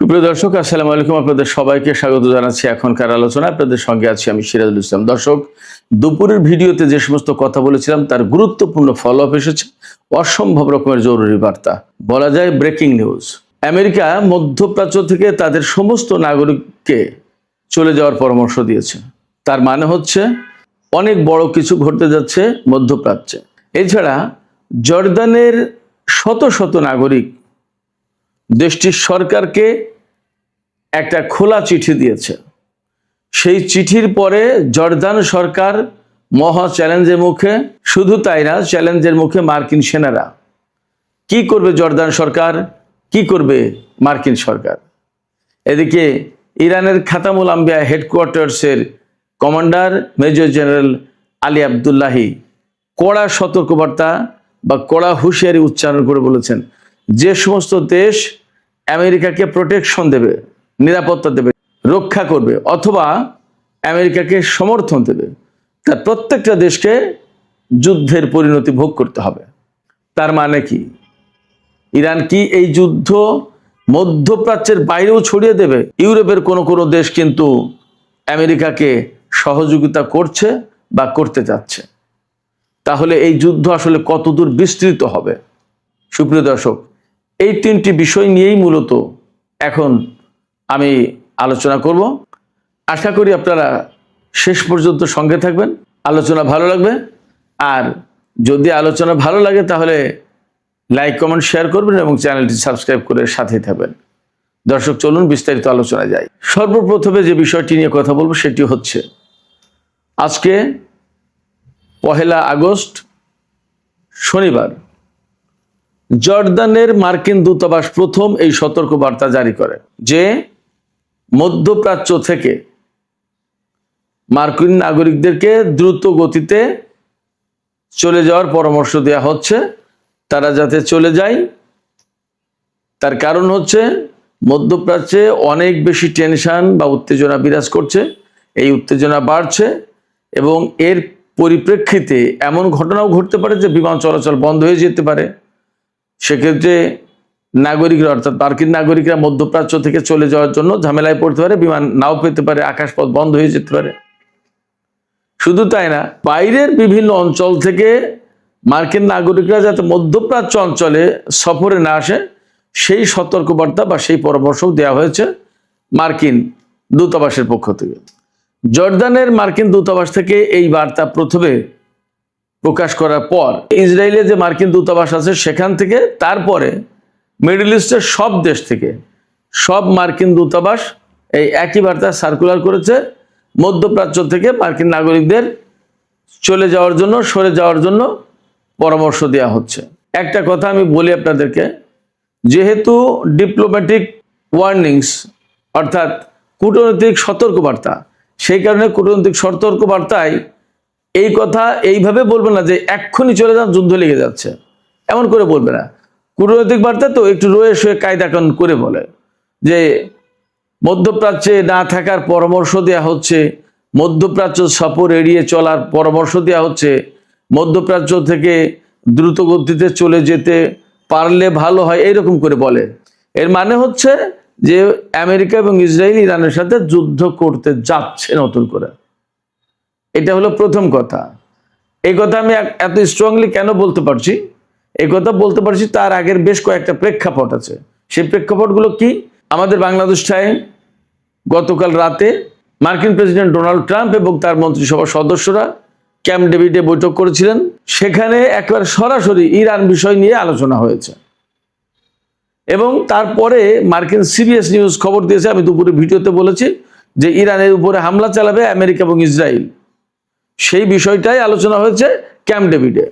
সুপ্রিয় দর্শক, আসসালামু আলাইকুম। আপনাদের সবাইকে স্বাগত জানাচ্ছি এখনকার আলোচনা। আপনাদের সঙ্গে আছি আমি সিরাজুল ইসলাম। দর্শক, দুপুরের ভিডিওতে যে সমস্ত কথা বলেছিলাম তার গুরুত্বপূর্ণ ফলো আপ এসেছে। অসম্ভব রকমের জরুরি বার্তা, বলা যায় ব্রেকিং নিউজ। আমেরিকা মধ্যপ্রাচ্য থেকে তাদের সমস্ত নাগরিককে চলে যাওয়ার পরামর্শ দিয়েছে। তার মানে হচ্ছে অনেক বড় কিছু ঘটতে যাচ্ছে মধ্যপ্রাচ্যে। এছাড়া জর্দানের শত শত নাগরিক দেশটির সরকারকে একটা খোলা চিঠি দিয়েছে। সেই চিঠির পরে জর্দান সরকার মহা চ্যালেঞ্জের মুখে। শুধু তাই না, চ্যালেঞ্জের মুখে মার্কিন সেনারা। কি করবে জর্দান সরকার, কি করবে মার্কিন সরকার? এদিকে ইরানের খাতামুল আম্বিয়া হেডকোয়ার্টার্সের commander major general Ali Abdullahi কড়া সতর্কবার্তা বা কড়া হুঁশিয়ারি উচ্চারণ করে বলেছেন, যে সমস্ত দেশ আমেরিকাকে প্রোটেকশন দেবে, নিরাপত্তা দেবে, রক্ষা করবে অথবা আমেরিকাকে সমর্থন দেবে, তার প্রত্যেকটা দেশকে যুদ্ধের পরিণতি ভোগ করতে হবে। তার মানে কি, ইরান কি এই যুদ্ধ মধ্যপ্রাচ্যের বাইরেও ছড়িয়ে দেবে? ইউরোপের কোনো কোনো দেশ কিন্তু আমেরিকাকে সহযোগিতা করছে বা করতে যাচ্ছে। তাহলে এই যুদ্ধ আসলে কতদূর বিস্তৃত হবে? সুপ্রিয় দর্শক, এই তিনটি বিষয় নিয়েই মূলত এখন আমি আলোচনা করব। আশা করি আপনারা শেষ পর্যন্ত সঙ্গে থাকবেন, আলোচনা ভালো লাগবে। আর যদি আলোচনা ভালো লাগে তাহলে লাইক, কমেন্ট, শেয়ার করবেন এবং চ্যানেলটি সাবস্ক্রাইব করে সাথেই থাকবেন। দর্শক, চলুন বিস্তারিত আলোচনায় যাই। সর্বপ্রথমে যে বিষয়টি নিয়ে কথা বলবো সেটি হচ্ছে, আজকে 1 আগস্ট শনিবার জর্দানের মার্কিন দূতাবাস প্রথম এই সতর্কবার্তা জারি করে যে মধ্যপ্রাচ্য থেকে মার্কিন নাগরিকদেরকে দ্রুত গতিতে চলে যাওয়ার পরামর্শ দেওয়া হচ্ছে। তারা যাতে চলে যায়, তার কারণ হচ্ছে মধ্যপ্রাচ্যে অনেক বেশি টেনশন বা উত্তেজনা বিরাজ করছে। এই উত্তেজনা বাড়ছে এবং এর পরিপ্রেক্ষিতে এমন ঘটনাও ঘটতে পারে যে বিমান চলাচল বন্ধ হয়ে যেতে পারে। সেক্ষেত্রে নাগরিকরা, অর্থাৎ মার্কিন নাগরিকরা মধ্যপ্রাচ্য থেকে চলে যাওয়ার জন্য ঝামেলায় পড়তে পারে, বিমান নাও পেতে পারে, আকাশপথ বন্ধ হয়ে যেতে পারে। শুধু তাই না, বাইরের বিভিন্ন অঞ্চল থেকে মার্কিন নাগরিকরা যাতে মধ্যপ্রাচ্য অঞ্চলে সফরে না আসে সেই সতর্কবার্তা বা সেই পরামর্শ দেওয়া হয়েছে মার্কিন দূতাবাসের পক্ষ থেকে। জর্দানের মার্কিন দূতাবাস থেকে এই বার্তা প্রথমে প্রকাশ করার পর ইসরায়েলে যে মার্কিন দূতাবাস আছে সেখান থেকে, তারপরে মিডল ইস্টের সব দেশ থেকে সব মার্কিন দূতাবাস এই একই বার্তা সার্কুলার করেছে, মধ্যপ্রাচ্য থেকে মার্কিন নাগরিকদের চলে যাওয়ার জন্য, সরে যাওয়ার জন্য পরামর্শ দেওয়া হচ্ছে। একটা কথা আমি বলি আপনাদেরকে, যেহেতু ডিপ্লোম্যাটিক ওয়ার্নিংস অর্থাৎ কূটনৈতিক সতর্কবার্তা, সেই কারণে কূটনৈতিক সতর্কবার্তায় এই কথা এইভাবে বলবে না যে এক্ষুনি চলে যান, যুদ্ধ লেগে যাচ্ছে, এমন করে বলবে না। কূটনৈতিক বার্তা তো একটু রয়ে শুয়ে কায়দা কানুন করে বলে যে মধ্যপ্রাচ্যে না থাকার পরামর্শ দেওয়া হচ্ছে, মধ্যপ্রাচ্য সফর এড়িয়ে চলার পরামর্শ দেওয়া হচ্ছে, মধ্যপ্রাচ্য থেকে দ্রুত গতিতে চলে যেতে পারলে ভালো হয়, এইরকম করে বলে। এর মানে হচ্ছে যে আমেরিকা এবং ইসরায়েল ইরানের সাথে যুদ্ধ করতে যাচ্ছে নতুন করে। এটা হলো প্রথম কথা। এই কথা আমি এত স্ট্রংলি কেন বলতে পারছি? এই কথা বলতে পারছি তার আগের বেশ কয়েকটা প্রেক্ষাপট আছে। সেই প্রেক্ষাপটগুলো কি? আমাদের বাংলাদেশটায় গতকাল রাতে মার্কিন প্রেসিডেন্ট ডোনাল্ড ট্রাম্প এবং তার মন্ত্রিসভার সদস্যরা ক্যাম্প ডেভিডে বৈঠক করেছিলেন। সেখানে একেবারে সরাসরি ইরান বিষয় নিয়ে আলোচনা হয়েছে এবং তারপরে মার্কিন সিবিএস নিউজ খবর দিয়েছে, আমি দুপুরে ভিডিওতে বলেছি যে ইরানের উপরে হামলা চালাবে আমেরিকা এবং ইসরায়েল। সেই বিষয়টাই আলোচনা হয়েছে ক্যাম্প ডেভিডে।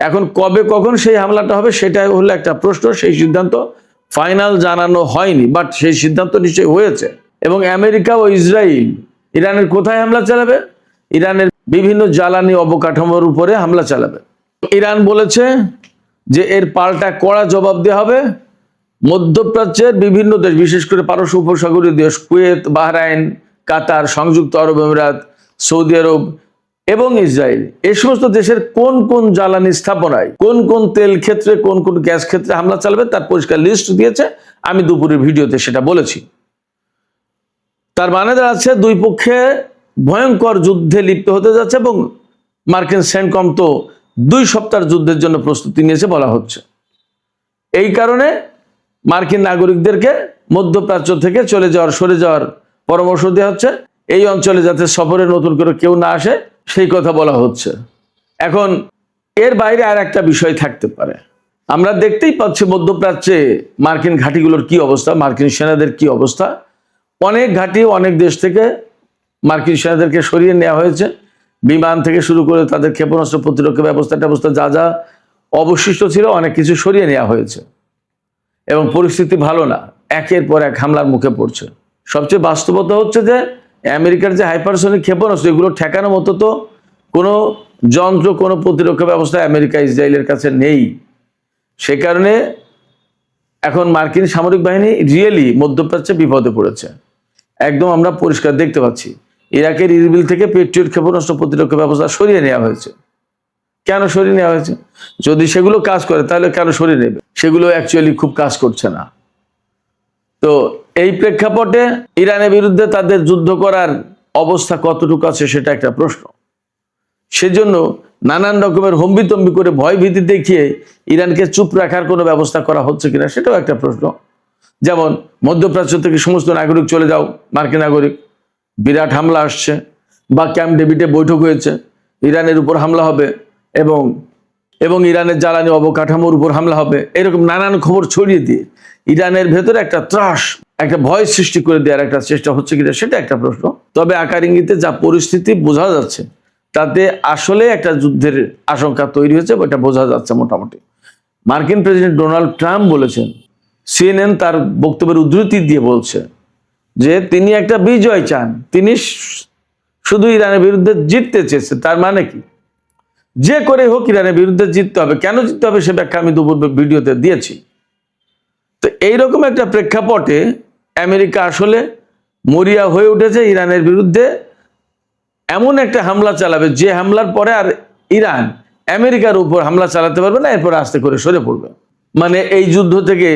এখন কবে কখন সেই হামলাটা হবে সেটাই হলো একটা প্রশ্ন। সেই সিদ্ধান্ত ফাইনাল জানানো হয়নি, বাট সেই সিদ্ধান্ত নিশ্চয়ই হয়েছে। এবং আমেরিকা ও ইসরায়েল ইরানের কোথায় হামলা চালাবে? ইরানের বিভিন্ন জ্বালানি অবকাঠামোর উপরে হামলা চালাবে। ইরান বলেছে যে এর পাল্টা কড়া জবাব দেওয়া হবে। মধ্যপ্রাচ্যের বিভিন্ন দেশ, বিশেষ করে পারস্য উপসাগরীয় দেশ কুয়েত, বাহরাইন, কাতার, সংযুক্ত আরব আমিরাত, সৌদি আরব, এবং ইসরায়েল এই সমস্ত দেশের কোন কোন জ্বালানি স্থাপনায়, কোন কোন তেল ক্ষেত্রে, কোন কোন গ্যাস ক্ষেত্রে হামলা চালাবে তার পরিষ্কার লিস্ট দিয়েছে। আমি দুপুরের ভিডিওতে সেটা বলেছি। তার মানে দাঁড়াচ্ছে দুই পক্ষে ভয়ঙ্কর যুদ্ধে লিপ্ত হতে যাচ্ছে এবং মার্কিন সেন্টকম তো 2 সপ্তাহের যুদ্ধের জন্য প্রস্তুতি নিয়েছে বলা হচ্ছে। এই কারণে মার্কিন নাগরিকদেরকে মধ্যপ্রাচ্য থেকে সরে যাওয়ার পরামর্শ দেওয়া হচ্ছে। এই অঞ্চলে যাতে সফরে নতুন করে কেউ না আসে সেই কথা বলা হচ্ছে। এখন এর বাইরে আর একটা বিষয় থাকতে পারে। আমরা দেখতেই পাচ্ছি মধ্যপ্রাচ্যে মার্কিন ঘাঁটিগুলোর কি অবস্থা, মার্কিন সেনাদের কি অবস্থা। অনেক ঘাঁটি অনেক দেশ থেকে মার্কিন সেনাদেরকে সরিয়ে নেওয়া হয়েছে। বিমান থেকে শুরু করে তাদের ক্ষেপণাস্ত্র প্রতিরক্ষা ব্যবস্থা যা যা অবশিষ্ট ছিল অনেক কিছু সরিয়ে নেওয়া হয়েছে এবং পরিস্থিতি ভালো না, একের পর এক হামলার মুখে পড়ছে। সবচেয়ে বাস্তবতা হচ্ছে যে আমেরিকার যে হাইপারসনিক ক্ষেপণাস্ত্র এগুলো ঠেকানোর মতো তো কোনো যন্ত্র, কোনো প্রতিরক্ষা ব্যবস্থা আমেরিকা ইসরায়েলের কাছে নেই। সে কারণে এখন মার্কিন সামরিক বাহিনী রিয়েলি মধ্যপ্রাচ্যে বিপদে পড়েছে। একদম আমরা পরিষ্কার দেখতে পাচ্ছি ইরাকের ইরবিল থেকে পেট্রিয়ট ক্ষেপণাস্ত্র প্রতিরক্ষা ব্যবস্থা সরিয়ে নেওয়া হয়েছে। কেন সরিয়ে নেওয়া হয়েছে? যদি সেগুলো কাজ করে তাহলে কেন সরিয়ে নেবে? সেগুলো অ্যাকচুয়ালি খুব কাজ করছে না। তো এই প্রেক্ষাপটে ইরানের বিরুদ্ধে তাদের যুদ্ধ করার অবস্থা কতটুকু আছে সেটা একটা প্রশ্ন। সেজন্য নানান রকমের হম্বিতম্বি করে ভয় ভীতি দেখিয়ে ইরানকে চুপ রাখার কোনো ব্যবস্থা করা হচ্ছে কিনা সেটাও একটা প্রশ্ন। যেমন মধ্যপ্রাচ্য থেকে সমস্ত নাগরিক চলে যাও, মার্কিন নাগরিক, বিরাট হামলা আসছে, বা ক্যাম্প ডেভিডে বৈঠক হয়েছে, ইরানের উপর হামলা হবে এবং ইরানের জ্বালানি অবকাঠামোর উপর হামলা হবে, এরকম নানান খবর ছড়িয়ে দিয়ে ইরানের ভেতরে একটা ত্রাস, একটা ভয় সৃষ্টি করে দেওয়ার একটা চেষ্টা হচ্ছে কিনা সেটা একটা প্রশ্ন। তবে আকার ইঙ্গিতে যা পরিস্থিতি বোঝা যাচ্ছে তাতে আসলে একটা যুদ্ধের আশঙ্কা তৈরি হয়েছে, এটা বোঝা যাচ্ছে মোটামুটি। মার্কিন প্রেসিডেন্ট ডোনাল্ড ট্রাম্প বলেছেন, সিএনএন তার বক্তব্যের উদ্ধৃতি দিয়ে বলছে যে তিনি একটা বিজয় চান, তিনি শুধু ইরানের বিরুদ্ধে জিততে চেয়েছে। তার মানে কি? যে করে হোক ইরানের বিরুদ্ধে জিততে হবে। কেন জিততে হবে সে ব্যাখ্যা আমি দুপুর ভিডিওতে দিয়েছি। তো এইরকম একটা প্রেক্ষাপটে আমেরিকা আসলে মরিয়া হয়ে উঠেছে ইরানের বিরুদ্ধে এমন একটা হামলা চালাবে যে হামলার পরে আর ইরান আমেরিকার উপর হামলা চালাতে পারবে না, এরপর আস্তে করে সরে পড়বে। মানে এই যুদ্ধ থেকে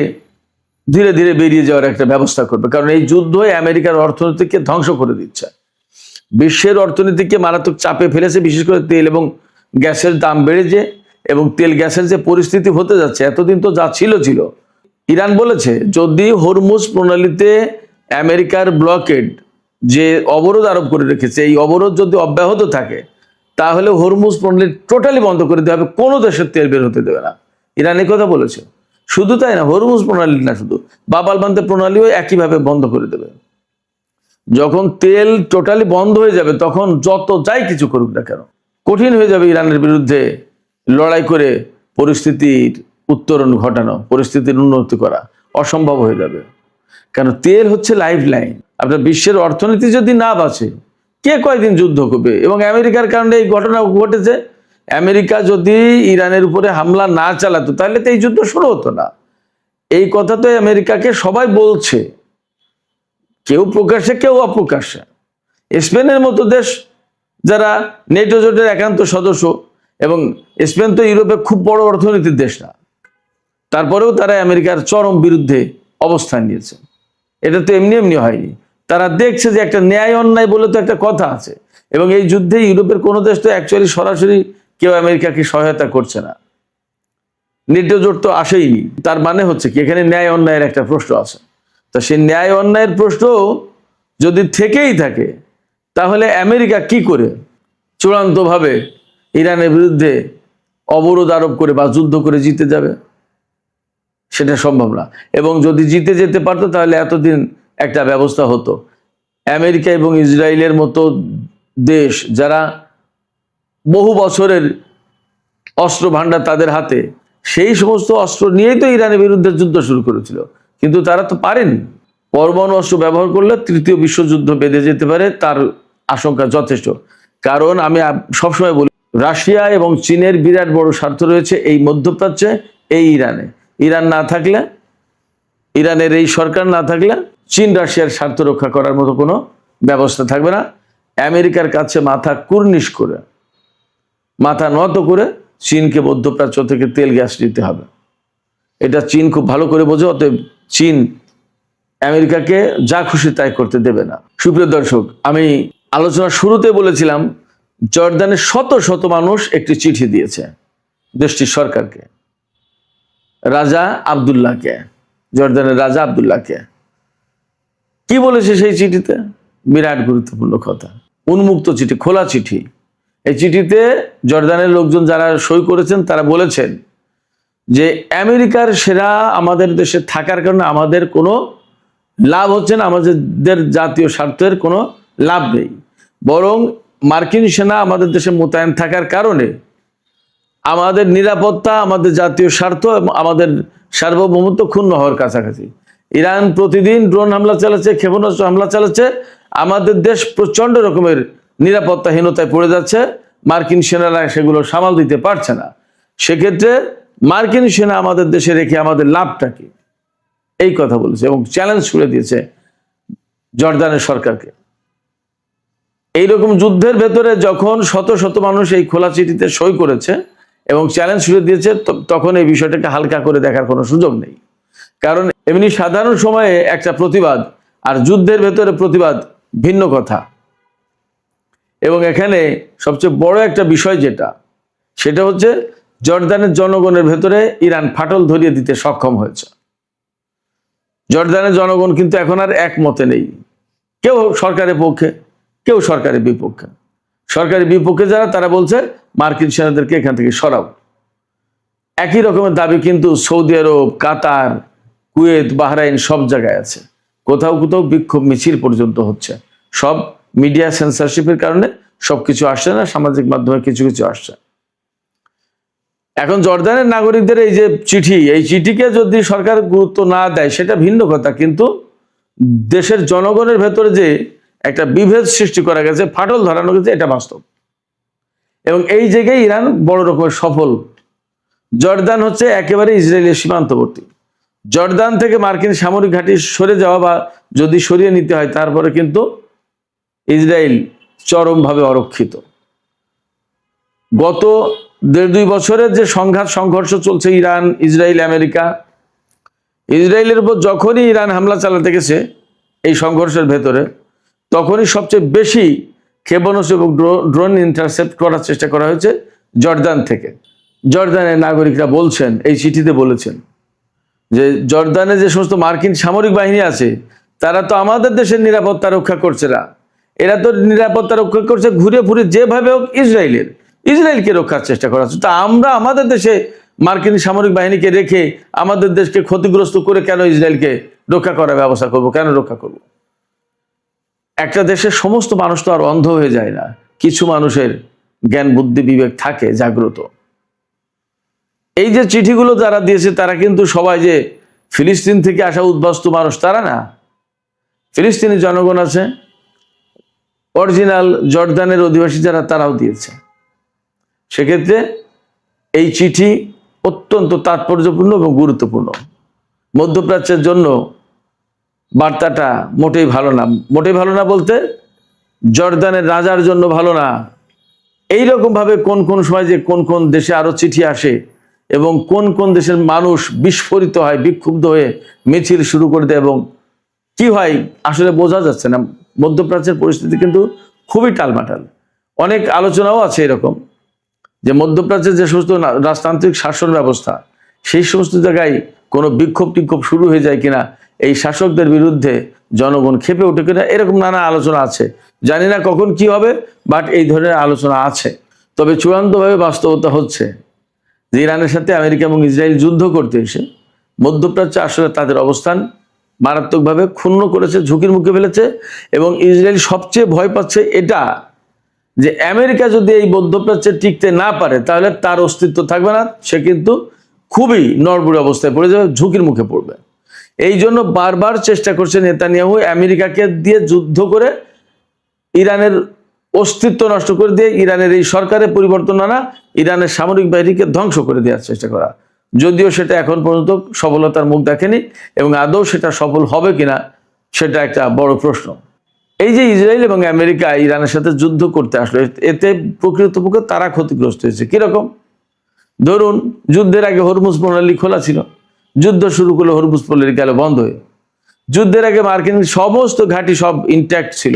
ধীরে ধীরে বেরিয়ে যাওয়ার একটা ব্যবস্থা করবে। কারণ এই যুদ্ধ আমেরিকার অর্থনীতিকে ধ্বংস করে দিচ্ছে, বিশ্বের অর্থনীতিকে মারাত্মক চাপে ফেলেছে। বিশেষ করে তেল এবং গ্যাসের দাম বেড়েছে এবং তেল গ্যাসের যে পরিস্থিতি হতে যাচ্ছে, এতদিন তো যা ছিল। ইরান বলেছে যদি হরমুজ প্রণালীতে আমেরিকার ব্লকেড যে অবরোধ আরোপ করে রেখেছে, এই অবরোধ যদি অব্যাহত থাকে তাহলে হরমুজ প্রণালী টোটালি বন্ধ করে দেওয়া হবে, কোনো দেশের তেল বের হতে দেবে না। ইরান এই কথা বলেছে। শুধু তাই না, হরমুজ প্রণালী না, শুধু বাব আল মানদেব প্রণালীও একইভাবে বন্ধ করে দেবে। যখন তেল টোটালি বন্ধ হয়ে যাবে তখন যত যাই কিছু করুক না কেন কঠিন হয়ে যাবে ইরানের বিরুদ্ধে লড়াই করে পরিস্থিতির উত্তরণ ঘটানো, পরিস্থিতির উন্নতি করা অসম্ভব হয়ে যাবে। কারণ তেল হচ্ছে লাইফ লাইন। আপনার বিশ্বের অর্থনীতি যদি না বাঁচে কে কয়দিন যুদ্ধ করবে? এবং আমেরিকার কারণে এই ঘটনা ঘটেছে। আমেরিকা যদি ইরানের উপরে হামলা না চালাতো তাহলে তো এই যুদ্ধ শুরু হতো না। এই কথা তো আমেরিকাকে সবাই বলছে, কেউ প্রকাশ্যে কেউ অপ্রকাশ্যে। স্পেনের মতো দেশ যারা নেটো জোটের একান্ত সদস্য, এবং স্পেন তো ইউরোপে খুব বড় অর্থনীতির দেশ না, তারপরেও তারা আমেরিকার চরম বিরুদ্ধে অবস্থান নিয়েছে। এটা তো এমনি এমনি হয়নি। তারা দেখছে যে একটা ন্যায় অন্যায় বলে তো একটা কথা আছে, এবং এই যুদ্ধে ইউরোপের কোনো দেশ তো অ্যাকচুয়ালি সরাসরি কেউ আমেরিকাকে সহায়তা করছে না, নেটো জোট তো আসেইনি। তার মানে হচ্ছে কি এখানে ন্যায় অন্যায়ের একটা প্রশ্ন আছে। তো সেই ন্যায় অন্যায়ের প্রশ্ন যদি থেকেই থাকে তাহলে আমেরিকা কি করে চূড়ান্তভাবে ইরানের বিরুদ্ধে অবরোধ আরোপ করে বা যুদ্ধ করে জিতে যাবে? সেটা সম্ভব না। এবং যদি জিতে যেতে পারতো তাহলে এতদিন একটা ব্যবস্থা হতো। আমেরিকা এবং ইসরায়েলের মতো দেশ যারা বহু বছরের অস্ত্র ভান্ডার তাদের হাতে, সেই সমস্ত অস্ত্র নিয়েই তো ইরানের বিরুদ্ধে যুদ্ধ শুরু করেছিল, কিন্তু তারা তো পারেনি। পরমাণু অস্ত্র ব্যবহার করলে তৃতীয় বিশ্বযুদ্ধ বেঁধে যেতে পারে, তার আশঙ্কা যথেষ্ট। কারণ আমি সবসময় বলি, রাশিয়া এবং চীনের বিরাট বড় স্বার্থ রয়েছে এই মধ্যপ্রাচ্যে, এই ইরানে। ইরান না থাকলে, ইরানের এই সরকার না থাকলে চীন রাশিয়ার স্বার্থ রক্ষা করার মতো কোনো ব্যবস্থা থাকবে না। আমেরিকার কাছে মাথা কুর্নিশ করে মাথা নত করে চীনকে মধ্যপ্রাচ্য থেকে তেল গ্যাস নিতে হবে। এটা চীন খুব ভালো করে বোঝে, অতএব চীন আমেরিকাকে যা খুশি তাই করতে দেবে না। সুপ্রিয় দর্শক, আমি আলোচনার শুরুতে বলেছিলাম জর্দানের শত শত মানুষ একটি চিঠি দিয়েছে দেশটির সরকারকে, রাজা আব্দুল্লাহকে, জর্দানের রাজা আব্দুল্লাহকে। কি বলেছে সেই চিঠিতে? বিরাট গুরুত্বপূর্ণ কথা। উন্মুক্ত চিঠি, খোলা চিঠি। এই চিঠিতে জর্দানের লোকজন যারা সই করেছেন তারা বলেছেন যে আমেরিকার সেরা আমাদের দেশে থাকার কারণে আমাদের কোনো লাভ হচ্ছে না, আমাদের জাতীয় স্বার্থের কোনো লাভ নেই, বরং মার্কিন সেনা আমাদের দেশে মোতায়েন থাকার কারণে আমাদের নিরাপত্তা, আমাদের জাতীয় স্বার্থ, আমাদের সার্বভৌমত্ব ক্ষুণ্ণ হওয়ার কাছাকাছি। ইরান প্রতিদিন ড্রোন হামলা চালাচ্ছে, ক্ষেপণাস্ত্র হামলা চালাচ্ছে, আমাদের দেশ প্রচণ্ড রকমের নিরাপত্তাহীনতায় পড়ে যাচ্ছে, মার্কিন সেনারা সেগুলো সামাল দিতে পারছে না। সেক্ষেত্রে মার্কিন সেনা আমাদের দেশে রেখে আমাদের লাভটা কি, এই কথা বলেছে এবং চ্যালেঞ্জ ছুড়ে দিয়েছে জর্দানের সরকারকে। এইরকম যুদ্ধের ভেতরে যখন শত শত মানুষ এই খোলা চিঠিতে সই করেছে এবং চ্যালেঞ্জ ছুড়ে দিয়েছে, তখন এই বিষয়টাকে হালকা করে দেখার কোনো সুযোগ নেই। কারণ এমনি সাধারণ সময়ে একটা প্রতিবাদ আর যুদ্ধের ভেতরে প্রতিবাদ ভিন্ন কথা। এবং এখানে সবচেয়ে বড় একটা বিষয় যেটা, সেটা হচ্ছে জর্দানের জনগণের ভেতরে ইরান ফাটল ধরিয়ে দিতে সক্ষম হয়েছে। জর্দানের জনগণ কিন্তু এখন আর একমতে নেই, কেউ সরকারের পক্ষে, কেউ সরকারের বিপক্ষে। সরকারের বিপক্ষে যারা, তারা বলছে মার্কিন সেনাদেরকে এখান থেকে সরাও। একই রকমের দাবি কিন্তু সৌদি আরব, কাতার, কুয়েত, বাহরাইন সব জায়গায় আছে। কোথাও কোথাও বিক্ষোভ মিছিল পর্যন্ত হচ্ছে। সব মিডিয়া সেন্সরশিপের কারণে সবকিছু আসছে না, সামাজিক মাধ্যমে কিছু কিছু আসছে। এখন জর্দানের নাগরিকদের এই যে চিঠি, এই চিঠিকে যদি সরকার গুরুত্ব না দেয় সেটা ভিন্ন কথা, কিন্তু দেশের জনগণের ভেতরে যে একটা বিভেদ সৃষ্টি করা গেছে, ফাটল ধরানো গেছে, এটা বাস্তব। এবং এই জায়গায় ইরান বড় রকমের সফল। জর্দান হচ্ছে একেবারে ইসরায়েলের সীমান্তবর্তী। জর্দান থেকে মার্কিন সামরিক ঘাঁটি সরে যাওয়া বা যদি সরিয়ে নিতে হয়, তারপরে কিন্তু ইসরায়েল চরমভাবে অরক্ষিত। গত 1.5-2 বছরের যে সংঘর্ষ চলছে ইরান, ইসরায়েল, আমেরিকা, ইসরায়েলের উপর যখনই ইরান হামলা চালাতে গেছে এই সংঘর্ষের ভেতরে, তখনই সবচেয়ে বেশি ক্ষেপণাস্ত্র এবং ড্রোন ইন্টারসেপ্ট করার চেষ্টা করা হয়েছে জর্দান থেকে। জর্দানের নাগরিকরা বলছেন, এই চিঠিতে বলেছেন যে জর্দানে যে সমস্ত মার্কিন সামরিক বাহিনী আছে তারা তো আমাদের দেশের নিরাপত্তা রক্ষা করছে না, এরা তো নিরাপত্তা রক্ষা করছে ঘুরে ফুরে যেভাবে হোক ইসরায়েলকে রক্ষার চেষ্টা করা হচ্ছে। তা আমরা আমাদের দেশে মার্কিন সামরিক বাহিনীকে রেখে আমাদের দেশকে ক্ষতিগ্রস্ত করে কেন ইসরায়েলকে রক্ষা করার ব্যবস্থা করব, কেন রক্ষা করব? একটা দেশের সমস্ত মানুষ তো আর অন্ধ হয়ে যায় না, কিছু মানুষের জ্ঞান বুদ্ধি বিবেক থাকে জাগ্রত। এই যে চিঠিগুলো যারা দিয়েছে তারা কিন্তু সবাই যে ফিলিস্তিন থেকে আসা উদ্বাস্তু মানুষ তারা না। ফিলিস্তিনি জনগণ আছে, অরিজিনাল জর্দানের অধিবাসী যারা, তারাও দিয়েছে। সেক্ষেত্রে এই চিঠি অত্যন্ত তাৎপর্যপূর্ণ এবং গুরুত্বপূর্ণ। মধ্যপ্রাচ্যের জন্য বার্তাটা মোটেই ভালো না। মোটেই ভালো না বলতে জর্দানের রাজার জন্য ভালো না। এইরকমভাবে কোন কোন সময় যে কোন কোন দেশে আরো চিঠি আসে এবং কোন কোন দেশের মানুষ বিস্ফোরিত হয়, বিক্ষুব্ধ হয়ে মিছিল শুরু করে দেয় এবং কি হয় আসলে বোঝা যাচ্ছে না। মধ্যপ্রাচ্যের পরিস্থিতি কিন্তু খুবই টালমাটাল। অনেক আলোচনাও আছে এরকম যে মধ্যপ্রাচ্যের যে সমস্ত রাজতান্ত্রিক শাসন ব্যবস্থা, সেই সমস্ত জায়গায় কোনো বিক্ষোভ টিক্ষোভ শুরু হয়ে যায় কিনা, এই শাসকদের বিরুদ্ধে জনগণ ক্ষেপে ওঠে কিনা, এরকম নানা আলোচনা আছে। জানি না কখন কি হবে, বাট এই ধরনের আলোচনা আছে। তবে চূড়ান্তভাবে বাস্তবতা হচ্ছে যে ইরানের সাথে আমেরিকা এবং ইসরায়েল যুদ্ধ করতে এসে মধ্যপ্রাচ্যে আসলে তাদের অবস্থান মারাত্মকভাবে ক্ষুণ্ণ করেছে, ঝুঁকির মুখে ফেলেছে। এবং ইসরায়েল সবচেয়ে ভয় পাচ্ছে এটা যে আমেরিকা যদি এই মধ্যপ্রাচ্যে টিকতে না পারে তাহলে তার অস্তিত্ব থাকবে না, সে কিন্তু খুবই নড়বড়ে অবস্থায় পড়ে যাবে, ঝুঁকির মুখে পড়বে। এই জন্য বারবার চেষ্টা করছে নেতানিয়াহু আমেরিকাকে দিয়ে যুদ্ধ করে ইরানের অস্তিত্ব নষ্ট করে দিয়ে ইরানের এই সরকারের পরিবর্তন আনা, ইরানের সামরিক বাহিনীকে ধ্বংস করে দেওয়ার চেষ্টা করা। যদিও সেটা এখন পর্যন্ত সফলতার মুখ দেখেনি এবং আদৌ সেটা সফল হবে কিনা সেটা একটা বড় প্রশ্ন। এই যে ইসরায়েল এবং আমেরিকা ইরানের সাথে যুদ্ধ করতে আসলো, এতে প্রকৃতপক্ষে তারা ক্ষতিগ্রস্ত হয়েছে। কিরকম? ধরুন, যুদ্ধের আগে হরমুজ প্রণালী খোলা ছিল, যুদ্ধ শুরু করলো, হরমুজ প্রণালী গেল বন্ধ হয়ে। যুদ্ধের আগে মার্কিন সমস্ত ঘাঁটি সব ইনট্যাক্ট ছিল,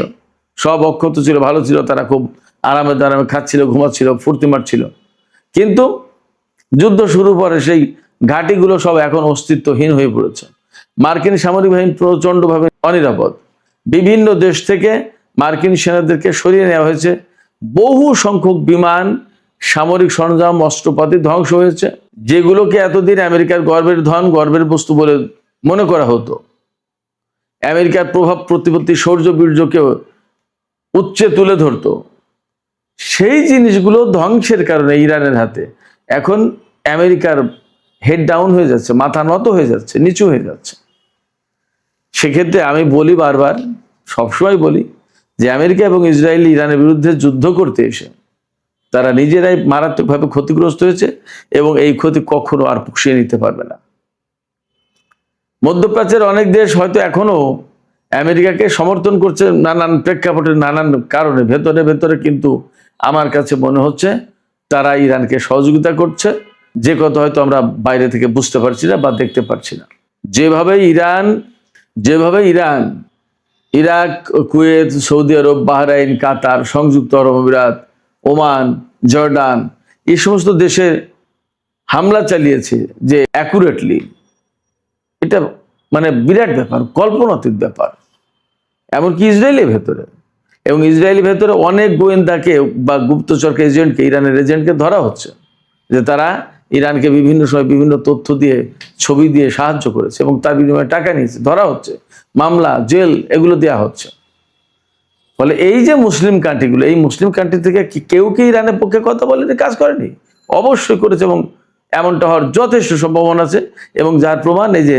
সব অক্ষত ছিল, ভালো ছিল, তারা খুব আরামে দারামে খাচ্ছিল, ঘুমাচ্ছিল, ফুর্তি মারছিল। কিন্তু যুদ্ধ শুরু পরে সেই ঘাঁটিগুলো সব এখন অস্তিত্বহীন হয়ে পড়েছে। মার্কিন সামরিক বাহিনী প্রচন্ডভাবে অনিরাপদ। বিভিন্ন দেশ থেকে মার্কিন সেনাদেরকে সরিয়ে নেওয়া হয়েছে। বহু সংখ্যক বিমান, সামরিক সরঞ্জাম, অস্ত্রপাতি ধ্বংস হয়েছে, যেগুলোকে এতদিন আমেরিকার গর্বের ধন, গর্বের বস্তু বলে মনে করা হতো। আমেরিকার প্রভাব প্রতিপত্তি, শৌর্য বীর্যকে উচ্চে তুলে ধরতো। সেই জিনিসগুলো ধ্বংসের কারণে ইরানের হাতে এখন আমেরিকার হেড ডাউন হয়ে যাচ্ছে, মাথা নত হয়ে যাচ্ছে, নিচু হয়ে যাচ্ছে। সেক্ষেত্রে আমি বলি, বারবার সবসময় বলি, যে আমেরিকা এবং ইসরায়েল ইরানের বিরুদ্ধে যুদ্ধ করতে এসে তারা নিজেরাই মারাত্মকভাবে ক্ষতিগ্রস্ত হয়েছে এবং এই ক্ষতি কখনো আর পুষিয়ে নিতে পারবে না। মধ্যপ্রাচ্যের অনেক দেশ হয়তো এখনো আমেরিকাকে সমর্থন করছে নানান প্রেক্ষাপটে, নানান কারণে। ভেতরে ভেতরে কিন্তু আমার কাছে মনে হচ্ছে তারা ইরানকে সহযোগিতা করছে, যে কথা হয়তো আমরা বাইরে থেকে বুঝতে পারছি না বা দেখতে পারছি না। যেভাবে ইরান, ইরাক, কুয়েত, সৌদি আরব, বাহরাইন, কাতার, সংযুক্ত আরব আমিরাত, ওমান, জর্ডান, এই সমস্ত দেশে হামলা চালিয়েছে যে অ্যাকুরেটলি, এটা মানে বিরাট ব্যাপার, কল্পনাতীত ব্যাপার। এমনকি ইসরায়েলের ভেতরে, এবং ইসরায়েলের ভেতরে অনেক গোয়েন্দাকে বা গুপ্তচরকে, এজেন্টকে, ইরানের এজেন্টকে ধরা হচ্ছে, যে তারা ইরানকে বিভিন্ন সময় বিভিন্ন তথ্য দিয়ে, ছবি দিয়ে সাহায্য করেছে এবং তার বিনিময়ে টাকা নিয়েছে, ধরা হচ্ছে, মামলা, জেল এগুলো দেওয়া হচ্ছে। ফলে এই যে মুসলিম কান্ট্রিগুলো, এই মুসলিম কান্ট্রি থেকে কেউ কি ইরানের পক্ষে কথা বলেনি, কাজ করেনি? অবশ্যই করেছে, এবং এমনটা হওয়ার যথেষ্ট সম্ভাবনা আছে। এবং যার প্রমাণ এই যে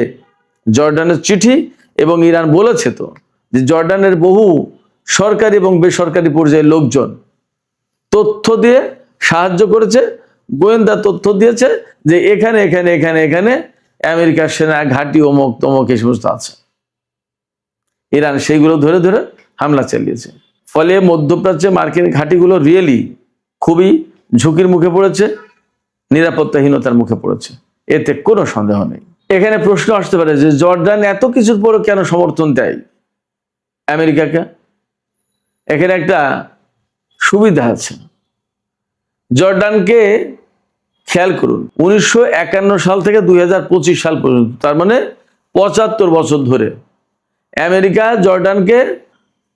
জর্ডানের চিঠি, এবং ইরান বলেছে তো যে জর্ডানের বহু সরকারি এবং বেসরকারি পর্যায়ের লোকজন তথ্য দিয়ে সাহায্য করেছে, গোয়েন্দা তথ্য দিয়েছে যে এখানে এখানে এখানে এখানে আমেরিকার সেনা ঘাঁটি, অমুক তমক এই সমস্ত আছে। ইরান সেইগুলো ধরে ধরে হামলা চালিয়েছে। ফলে মধ্যপ্রাচ্যে মার্কিন ঘাঁটিগুলো রিয়েলি খুবই ঝুঁকির মুখে পড়েছে, নিরাপত্তাহীনতার মুখে পড়েছে, এতে কোনো সন্দেহ নেই। এখানে প্রশ্ন আসতে পারে যে জর্ডান এত কিছুর পরও কেন সমর্থন দেয় আমেরিকাকে? এখানে একটা সুবিধা আছে। জর্ডানকে খেয়াল করুন, 1951 সাল থেকে 2025 সাল পর্যন্ত, তার মানে 75 বছর ধরে আমেরিকা জর্ডানকে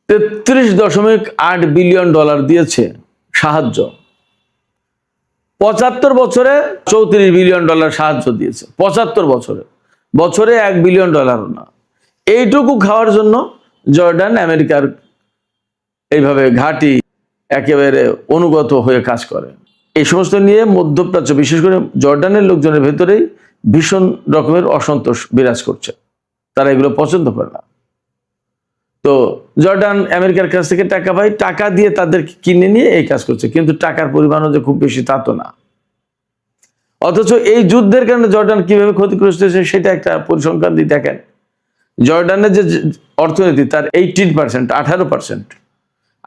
$33.8 বিলিয়ন দিয়েছে সাহায্য। 75 বছরে $34 বিলিয়ন সাহায্য দিয়েছে। 75 বছরে, বছরে $1 বিলিয়ন না। এইটুকু খাওয়ার জন্য জর্ডান আমেরিকার এইভাবে ঘাঁটি একেবারে অনুগত হয়ে কাজ করে। এই সমস্ত নিয়ে মধ্যপ্রাচ্য, বিশেষ করে জর্ডানের লোকজনের ভেতরেই ভীষণ রকমের অসন্তোষ বিরাজ করছে। তারা এগুলো পছন্দ করে না। তো জর্ডান আমেরিকার কাছ থেকে টাকা পায়, টাকা দিয়ে তাদের কিনে নিয়ে এই কাজ করছে, কিন্তু টাকার পরিমাণও যে খুব বেশি তা তো না। অথচ এই যুদ্ধের কারণে জর্ডান কিভাবে ক্ষতিগ্রস্ত হয়েছে সেটা একটা পরিসংখ্যান দিয়ে দেখেন। জর্ডানের যে অর্থনীতি, তার 18%,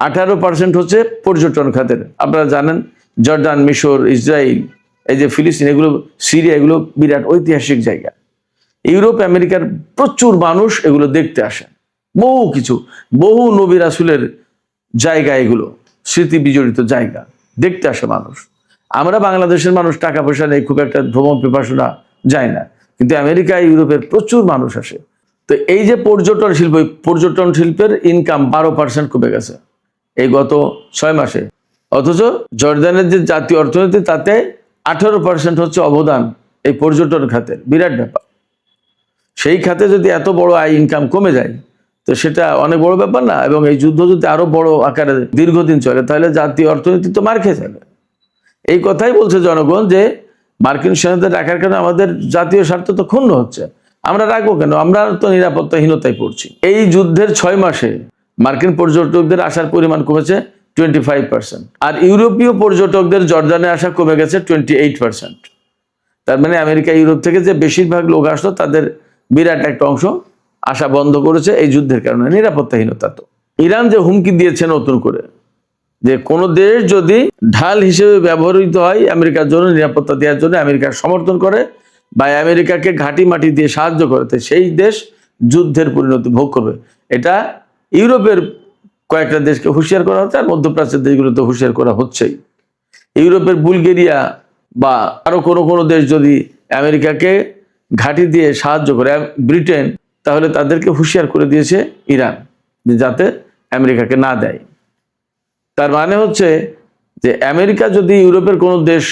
18% হচ্ছে পর্যটন খাতের। আপনারা জানেন জর্ডান, মিশর, ইসরায়েল, এই যে ফিলিস্তিন, এগুলো, সিরিয়া, এগুলো বিরাট ঐতিহাসিক জায়গা। ইউরোপ আমেরিকার প্রচুর মানুষ এগুলো দেখতে আসে। বহু কিছু, বহু নবী রাসূলের জায়গা, এগুলো স্মৃতি বিজড়িত জায়গা, দেখতে আসে মানুষ। আমরা বাংলাদেশের মানুষ টাকা পয়সা নেই, খুব একটা ভ্রমণ পিপাসুরা যায় না, কিন্তু আমেরিকা, ইউরোপের প্রচুর মানুষ আসে। তো এই যে পর্যটন শিল্প, পর্যটন শিল্পের ইনকাম 12% কমে গেছে এই গত 6 মাসে। অথচ জর্ডানের যে জাতীয় অর্থনীতি, তাতে 18% হচ্ছে অবদান এই পর্যটন খাতের। বিরাট ব্যাপার। সেই খাতে যদি এত বড় আয়, ইনকাম কমে যায়, তো সেটা অনেক বড় ব্যাপার না? এবং এই যুদ্ধ যদি আরো বড় আকারে দীর্ঘদিন চলে, তাহলে জাতীয় অর্থনীতি তো মার খেয়ে যাবে। এই কথাই বলছে জনগণ, যে মার্কিন সেনাদের রাখার কারণে আমাদের জাতীয় স্বার্থ তো ক্ষুণ্ণ হচ্ছে। আমরা রাখবো কেন? আমরা তো নিরাপত্তাহীনতায় পড়ছি। এই যুদ্ধের 6 মাসে মার্কিন পর্যটকদের আসার পরিমাণ কমেছে 25%, আর ইউরোপীয় পর্যটকদের জর্ডানে আসা কমে গেছে 28%। তার মানে আমেরিকা, ইউরোপ থেকে যে বেশিরভাগ লোক আসতো, তাদের বিরাট একটা অংশ আসা বন্ধ করেছে এই যুদ্ধের কারণে। নিরাপত্তাহীনতা তো ইরান যে হুমকি দিয়েছে নতুন করে, যে কোনো দেশ যদি ঢাল হিসেবে ব্যবহৃত হয় আমেরিকার জন্য, নিরাপত্তা দেওয়ার জন্য, আমেরিকার সমর্থন করে বা আমেরিকাকে ঘাঁটি মাটি দিয়ে সাহায্য করে, সেই দেশ যুদ্ধের পরিণতি ভোগ করবে। এটা ইউরোপের কয়েকটা দেশকে হুঁশিয়ার করা হচ্ছে, আর মধ্যপ্রাচ্যের দেশগুলোতে হুঁশিয়ার করা হচ্ছেই। ইউরোপের বুলগেরিয়া বা আরো কোনো দেশ যদি আমেরিকাকে ঘাঁটি দিয়ে সাহায্য করে, ব্রিটেন, তাহলে তাদেরকে হুঁশিয়ার করে দিয়েছে ইরান যে যাতে আমেরিকাকে না দেয়। তার মানে হচ্ছে যে আমেরিকা যদি ইউরোপের কোনো দেশ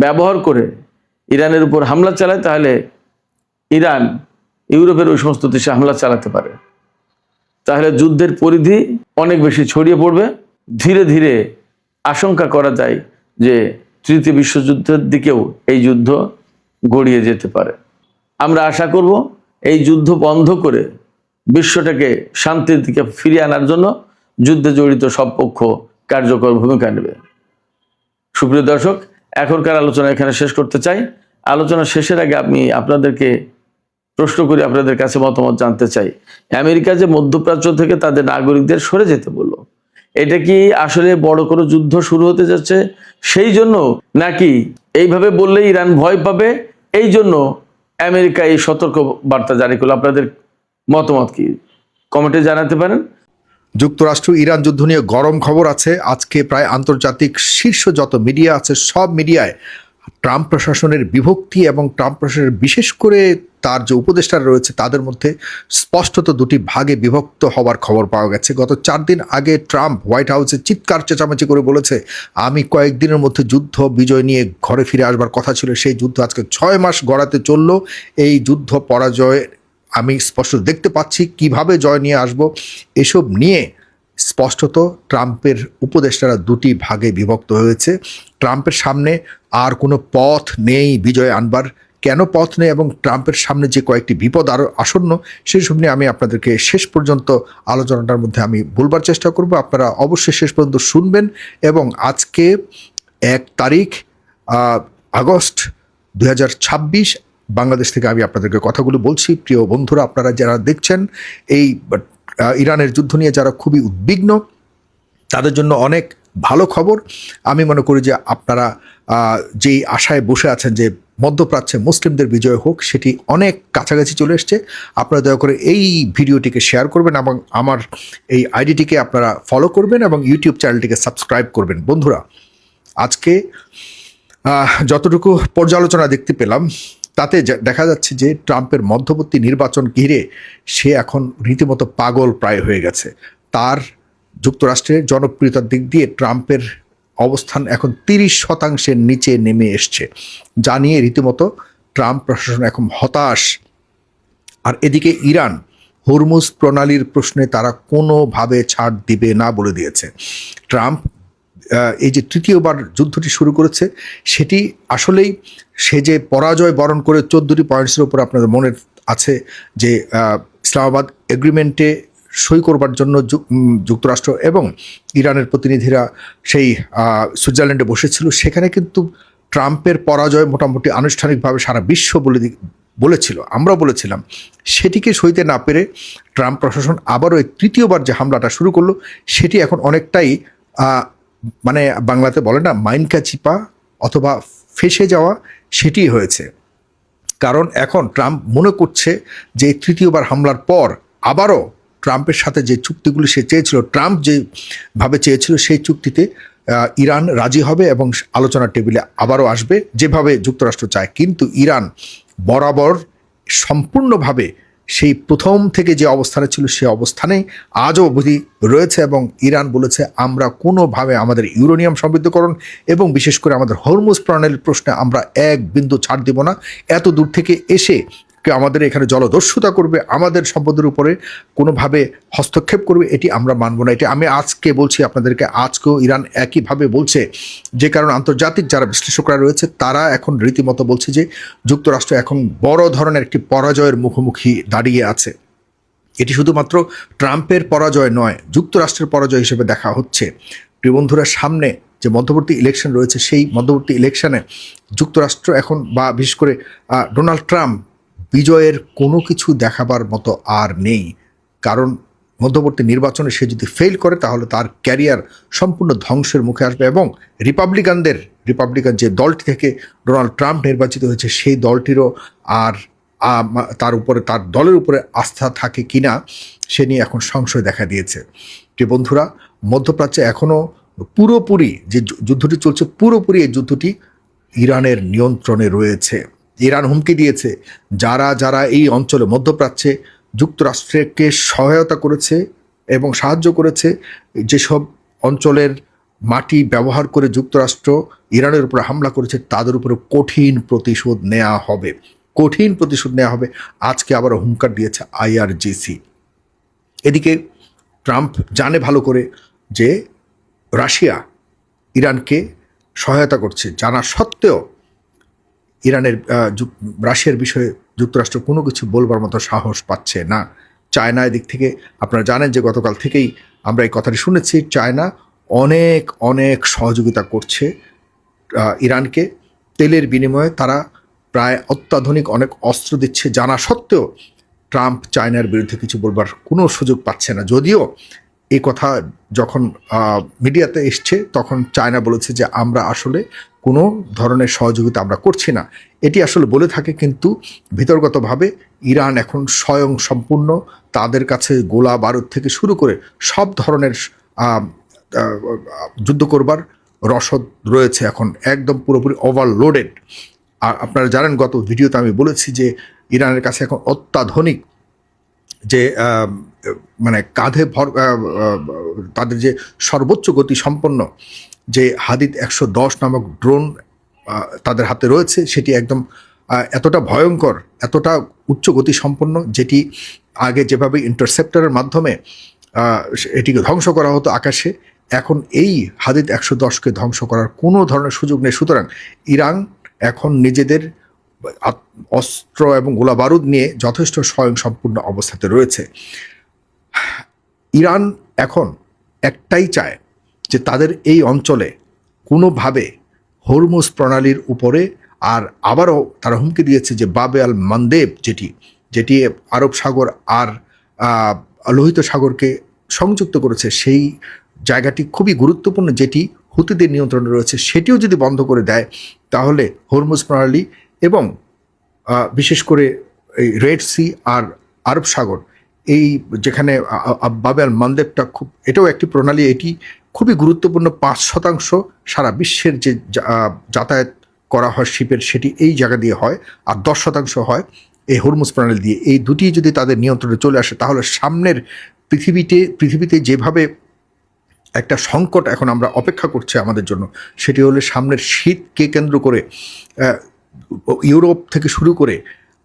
ব্যবহার করে ইরানের উপর হামলা চালায়, তাহলে ইরান ইউরোপের ওই সমস্ত দেশে হামলা চালাতে পারে। তাহলে যুদ্ধের পরিধি অনেক বেশি ছড়িয়ে পড়বে। ধীরে ধীরে আশঙ্কা করা যায় যে তৃতীয় বিশ্বযুদ্ধের দিকেও এই যুদ্ধ গড়িয়ে যেতে পারে। আমরা আশা করব এই যুদ্ধ বন্ধ করে বিশ্বটাকে শান্তির দিকে ফিরিয়ে আনার জন্য যুদ্ধে জড়িত সব পক্ষ কার্যকর ভূমিকা নেবে। সুপ্রিয় দর্শক, এখনকার আলোচনা এখানে শেষ করতে চাই। আলোচনা শেষের আগে আমি আপনাদেরকে প্রশ্ন করি, আপনাদের কাছে মতামত জানতে চাই। আমেরিকা যে মধ্যপ্রাচ্য থেকে তাদের নাগরিকদের সরে যেতে বলল, এটা কি আসলে বড় কোনো যুদ্ধ শুরু হতে যাচ্ছে সেই জন্য, নাকি এইভাবে বললে ইরান ভয় পাবে এই জন্য আমেরিকা এই সতর্ক বার্তা জারি করলো? আপনাদের মতামত কি কমেন্টে জানাতে পারেন। যুক্তরাষ্ট্র ইরান যুদ্ধ নিয়ে গরম খবর আছে। আজকে প্রায় আন্তর্জাতিক শীর্ষ যত মিডিয়া আছে সব মিডিয়ায় ট্রাম্প প্রশাসনের বিভক্তি এবং ট্রাম্প প্রশাসনের বিশেষ করে তার যে উপদেষ্টারা রয়েছে তাদের মধ্যে স্পষ্টত দুটি ভাগে বিভক্ত হওয়ার খবর পাওয়া গেছে। গত 4 দিন আগে ট্রাম্প হোয়াইট হাউসে চিৎকার চেঁচামেচি করে বলেছে, আমি কয়েকদিনের মধ্যে যুদ্ধ বিজয় নিয়ে ঘরে ফিরে আসবার কথা ছিল। সেই যুদ্ধ আজকে 6 মাস গড়াতে চলল। এই যুদ্ধ পরাজয় আমি স্পষ্ট দেখতে পাচ্ছি, কিভাবে জয় নিয়ে আসব এসব নিয়ে স্পষ্টত ট্রাম্পের উপদেষ্টারা দুটি ভাগে বিভক্ত হয়েছে। ট্রাম্পের সামনে আর কোনো পথ নেই বিজয় আনবার। কেন পথ নেই এবং ট্রাম্পের সামনে যে কয়েকটি বিপদ আরও আসন্ন, সেই সব নিয়ে আমি আপনাদেরকে শেষ পর্যন্ত আলোচনাটার মধ্যে আমি বলবার চেষ্টা করব। আপনারা অবশ্যই শেষ পর্যন্ত শুনবেন। এবং আজকে 1 তারিখ আগস্ট 2026 বাংলাদেশ থেকে আমি আপনাদেরকে কথাগুলো বলছি। প্রিয় বন্ধুরা, আপনারা যারা দেখছেন এই ইরানের যুদ্ধ নিয়ে যারা খুবই উদ্বিগ্ন, তাদের জন্য অনেক ভালো খবর। আমি মনে করি যে আপনারা যেই আশায় বসে আছেন যে মধ্যপ্রাচ্যে মুসলিমদের বিজয় হোক, সেটি অনেক কাছাকাছি চলে এসছে। আপনারা দয়া করে এই ভিডিওটিকে শেয়ার করবেন এবং আমার এই আইডিটিকে আপনারা ফলো করবেন এবং ইউটিউব চ্যানেলটিকে সাবস্ক্রাইব করবেন। বন্ধুরা, আজকে যতটুকু পর্যালোচনা দেখতে পেলাম তাতে দেখা যাচ্ছে যে ট্রাম্পের মধ্যবর্তী নির্বাচন ঘিরে সে এখন রীতিমতো পাগল প্রায় হয়ে গেছে। তার যুক্তরাষ্ট্রের জনপ্রিয়তার দিক দিয়ে ট্রাম্পের অবস্থান এখন 30% নিচে নেমে এসছে, যা নিয়ে রীতিমতো ট্রাম্প প্রশাসন এখন হতাশ। আর এদিকে ইরান হরমুজ প্রণালীর প্রশ্নে তারা কোনোভাবে ছাড় দিবে না বলে দিয়েছে। ট্রাম্প এই যে তৃতীয়বার যুদ্ধটি শুরু করেছে, সেটি আসলেই সে যে পরাজয় বরণ করে 14টি পয়েন্টসের উপর আপনাদের মনে আছে যে ইসলামাবাদ এগ্রিমেন্টে সই করবার জন্য যুক্তরাষ্ট্র এবং ইরানের প্রতিনিধিরা সেই সুইজারল্যান্ডে বসেছিল। সেখানে কিন্তু ট্রাম্পের পরাজয় মোটামুটি আনুষ্ঠানিকভাবে সারা বিশ্ব বলেছিল, আমরাও বলেছিলাম। সেটিকে সইতে না পেরে ট্রাম্প প্রশাসন আবারও এই তৃতীয়বার যে হামলাটা শুরু করলো, সেটি এখন অনেকটাই মানে বাংলাতে বলে না মাইনকা চিপা অথবা ফেসে যাওয়া, সেটি হয়েছে। কারণ এখন ট্রাম্প মনে করছে যে তৃতীয়বার হামলার পর আবারও ট্রাম্পের সাথে যে চুক্তিগুলি সে চেয়েছিল, ট্রাম্প যেভাবে চেয়েছিল, সেই চুক্তিতে ইরান রাজি হবে এবং আলোচনার টেবিলে আবারও আসবে যেভাবে যুক্তরাষ্ট্র চায়। কিন্তু ইরান বরাবর সম্পূর্ণভাবে সেই প্রথম থেকে যে অবস্থানে ছিল সে অবস্থানেই আজও অবধি রয়েছে। এবং ইরান বলেছে, আমরা কোনোভাবে আমাদের ইউরেনিয়াম সমৃদ্ধকরণ এবং বিশেষ করে আমাদের হরমুজ প্রণালীর প্রশ্নে আমরা এক বিন্দু ছাড় দেব না। এত দূর থেকে এসে কেউ আমাদের এখানে জলদস্যুতা করবে, আমাদের সম্পদের উপরে কোনোভাবে হস্তক্ষেপ করবে, এটি আমরা মানব না। এটি আমি আজকে বলছি আপনাদেরকে, আজকেও ইরান একইভাবে বলছে। যে কারণে আন্তর্জাতিক যারা বিশ্লেষকরা রয়েছে তারা এখন রীতিমতো বলছে যে যুক্তরাষ্ট্র এখন বড় ধরনের একটি পরাজয়ের মুখোমুখি দাঁড়িয়ে আছে। এটি শুধুমাত্র ট্রাম্পের পরাজয় নয়, যুক্তরাষ্ট্রের পরাজয় হিসেবে দেখা হচ্ছে। প্রিয় বন্ধুরা, সামনে যে মধ্যবর্তী ইলেকশন রয়েছে, সেই মধ্যবর্তী ইলেকশনে যুক্তরাষ্ট্র এখন বা বিশেষ করে ডোনাল্ড ট্রাম্প বিজয়ের কোনো কিছু দেখাবার মতো আর নেই। কারণ মধ্যবর্তী নির্বাচনে সে যদি ফেল করে তাহলে তার ক্যারিয়ার সম্পূর্ণ ধ্বংসের মুখে আসবে এবং রিপাবলিকান যে দলটি থেকে ডোনাল্ড ট্রাম্প নির্বাচিত হয়েছে সেই দলটিরও আর তার দলের উপরে আস্থা থাকে কিনা সে নিয়ে এখন সংশয় দেখা দিয়েছে। যে বন্ধুরা, মধ্যপ্রাচ্যে এখনও পুরোপুরি যে যুদ্ধটি চলছে, পুরোপুরি এই যুদ্ধটি ইরানের নিয়ন্ত্রণে রয়েছে। ইরান হুমকি দিয়েছে যারা যারা এই অঞ্চলে মধ্যপ্রাচ্যে যুক্তরাষ্ট্রকে সহায়তা করেছে এবং সাহায্য করেছে, যেসব অঞ্চলের মাটি ব্যবহার করে যুক্তরাষ্ট্র ইরানের উপরে হামলা করেছে তাদের উপরে কঠিন প্রতিশোধ নেওয়া হবে, কঠিন প্রতিশোধ নেওয়া হবে। আজকে আবার হুঙ্কার দিয়েছে IRGC। এদিকে ট্রাম্প জানে ভালো করে যে রাশিয়া ইরানকে সহায়তা করছে, জানা সত্ত্বেও রাশিয়ার বিষয়ে যুক্তরাষ্ট্র কোনো কিছু বলবার মতো সাহস পাচ্ছে না। চায়না এদিক থেকে আপনারা জানেন যে গতকাল থেকেই আমরা এই কথাটি শুনেছি, চায়না অনেক অনেক সহযোগিতা করছে ইরানকে। তেলের বিনিময়ে তারা প্রায় অত্যাধুনিক অনেক অস্ত্র দিচ্ছে, জানা সত্ত্বেও ট্রাম্প চায়নার বিরুদ্ধে কিছু বলবার কোনো সুযোগ পাচ্ছে না। যদিও এই কথা যখন মিডিয়াতে এসছে তখন চায়না বলেছে যে আমরা আসলে কোনো ধরনের সহযোগিতা আমরা করছি না। এটি আসলে বলে থাকে, কিন্তু ভিতরগতভাবে ইরান এখন স্বয়ং সম্পূর্ণ, তাদের কাছে গোলা বারুদ থেকে শুরু করে সব ধরনের যুদ্ধ করবার রসদ রয়েছে, এখন একদম পুরোপুরি ওভারলোডেড। আর আপনারা জানেন গত ভিডিওতে আমি বলেছি যে ইরানের কাছে এখন অত্যাধুনিক যে মানে কাঁধে তাদের যে সর্বোচ্চ গতি সম্পন্ন যে হাদিদ 110 নামক ড্রোন তাদের হাতে রয়েছে, সেটি একদম এতটা ভয়ঙ্কর, এতটা উচ্চ গতি সম্পন্ন, যেটি আগে যেভাবে ইন্টারসেপ্টরের মাধ্যমে এটিকে ধ্বংস করা হতো আকাশে, এখন এই হাদিদ 110কে ধ্বংস করার কোনো ধরনের সুযোগ নেই। সুতরাং ইরান এখন নিজেদের অস্ত্র এবং গোলা বারুদ নিয়ে যথেষ্ট স্বয়ংসম্পূর্ণ অবস্থাতে রয়েছে। ইরান এখন একটাই চায় যে তাদের এই অঞ্চলে কোনোভাবে হরমুজ প্রণালীর উপরে, আর আবারও তারা হুমকি দিয়েছে যে বাবে আল মানদেব যেটি আরব সাগর আর লোহিত সাগরকে সংযুক্ত করেছে, সেই জায়গাটি খুবই গুরুত্বপূর্ণ, যেটি হুতিদের নিয়ন্ত্রণে রয়েছে, সেটিও যদি বন্ধ করে দেয় তাহলে হরমুজ প্রণালী এবং বিশেষ করে এই রেড সি আর আরব সাগর, এই যেখানে বাবে আল মানদেবটা এটাও একটি প্রণালী, এটি খুবই গুরুত্বপূর্ণ। 5% সারা বিশ্বের যে যাতায়াত করা হয় শিপের, সেটি এই জায়গা দিয়ে হয়, আর 10% হয় এই হরমুজ প্রণালী দিয়ে। এই দুটি যদি তাদের নিয়ন্ত্রণে চলে আসে তাহলে সামনের পৃথিবীতে যেভাবে একটা সংকট এখন আমরা অপেক্ষা করছে আমাদের জন্য, সেটি হলে সামনের শীতকে কেন্দ্র করে ইউরোপ থেকে শুরু করে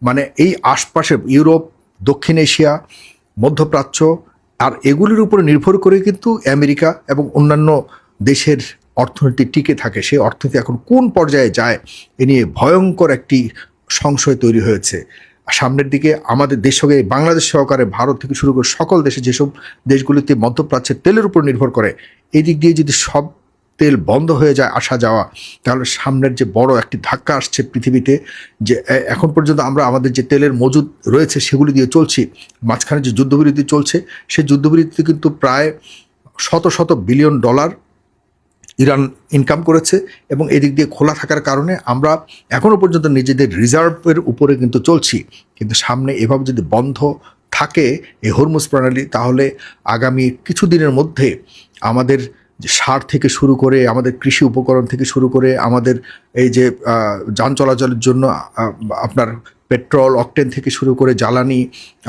মানে এই আশপাশে ইউরোপ, দক্ষিণ এশিয়া, মধ্যপ্রাচ্য, আর এগুলির উপরে নির্ভর করে কিন্তু আমেরিকা এবং অন্যান্য দেশের অর্থনীতি টিকে থাকে। সেই অর্থনীতি এখন কোন পর্যায়ে যায় এ নিয়ে ভয়ঙ্কর একটি সংশয় তৈরি হয়েছে। সামনের দিকে আমাদের দেশ সঙ্গে বাংলাদেশ সহকারে ভারত থেকে শুরু করে সকল দেশে, যেসব দেশগুলিতে মধ্যপ্রাচ্যের তেলের উপর নির্ভর করে, এই দিক দিয়ে যদি সব তেল বন্ধ হয়ে যায় আসা যাওয়া, তাহলে সামনের যে বড় একটি ধাক্কা আসছে পৃথিবীতে, যে এখন পর্যন্ত আমরা আমাদের যে তেলের মজুদ রয়েছে সেগুলি দিয়ে চলছি, মাঝখানে যে যুদ্ধবিরতি চলছে সেই যুদ্ধবিরতিতে কিন্তু প্রায় শত বিলিয়ন ডলার ইরান ইনকাম করেছে, এবং এদিক দিয়ে খোলা থাকার কারণে আমরা এখনও পর্যন্ত নিজেদের রিজার্ভের উপরে কিন্তু চলছি। কিন্তু সামনে এভাবে যদি বন্ধ থাকে এই হরমুজ প্রণালী, তাহলে আগামী কিছু দিনের মধ্যে আমাদের যে সার থেকে শুরু করে, আমাদের কৃষি উপকরণ থেকে শুরু করে, আমাদের এই যে যান চলাচলের জন্য আপনার পেট্রোল, অকটেন থেকে শুরু করে জ্বালানি,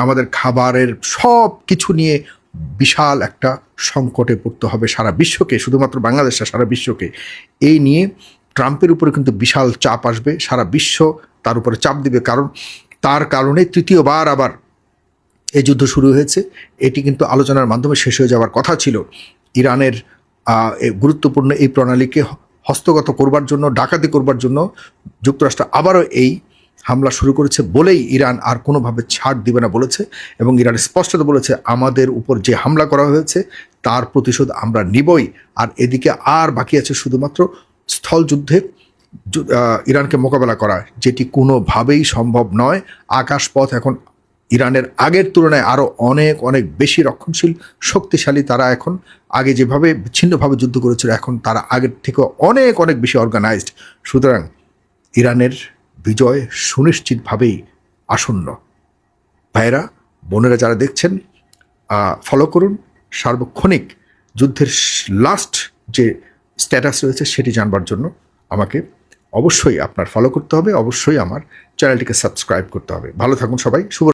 আমাদের খাবারের সব কিছু নিয়ে বিশাল একটা সংকটে পড়তে হবে সারা বিশ্বকে, শুধুমাত্র বাংলাদেশটা, সারা বিশ্বকে। এই নিয়ে ট্রাম্পের উপরে কিন্তু বিশাল চাপ আসবে, সারা বিশ্ব তার উপরে চাপ দিবে, কারণ তার কারণে তৃতীয়বার আবার এই যুদ্ধ শুরু হয়েছে। এটি কিন্তু আলোচনার মাধ্যমে শেষ হয়ে যাওয়ার কথা ছিল। ইরানের গুরুত্বপূর্ণ এই প্রণালীকে হস্তগত করবার জন্য, ডাকাতি করবার জন্য যুক্তরাষ্ট্র আবারও এই হামলা শুরু করেছে বলেই ইরান আর কোনোভাবে ছাড় দিবে না বলেছে, এবং ইরান স্পষ্টত বলেছে আমাদের উপর যে হামলা করা হয়েছে তার প্রতিশোধ আমরা নিবই। আর এদিকে আর বাকি আছে শুধুমাত্র স্থলযুদ্ধে ইরানকে মোকাবেলা করা, যেটি কোনোভাবেই সম্ভব নয়। আকাশপথ এখন ইরানের আগের তুলনায় আরও অনেক অনেক বেশি রক্ষণশীল, শক্তিশালী। তারা এখন আগে যেভাবে বিচ্ছিন্নভাবে যুদ্ধ করেছিল, এখন তারা আগের থেকে অনেক অনেক বেশি অর্গানাইজড। সুতরাং ইরানের বিজয় সুনিশ্চিতভাবেই আসন্ন। ভাইয়েরা, বোনেরা যারা দেখছেন, ফলো করুন। সার্বক্ষণিক যুদ্ধের লাস্ট যে স্ট্যাটাস রয়েছে সেটি জানবার জন্য আমাকে অবশ্যই আপনার ফলো করতে হবে, অবশ্যই আমার চ্যানেলটিকে সাবস্ক্রাইব করতে হবে। ভালো থাকুন সবাই। শুভ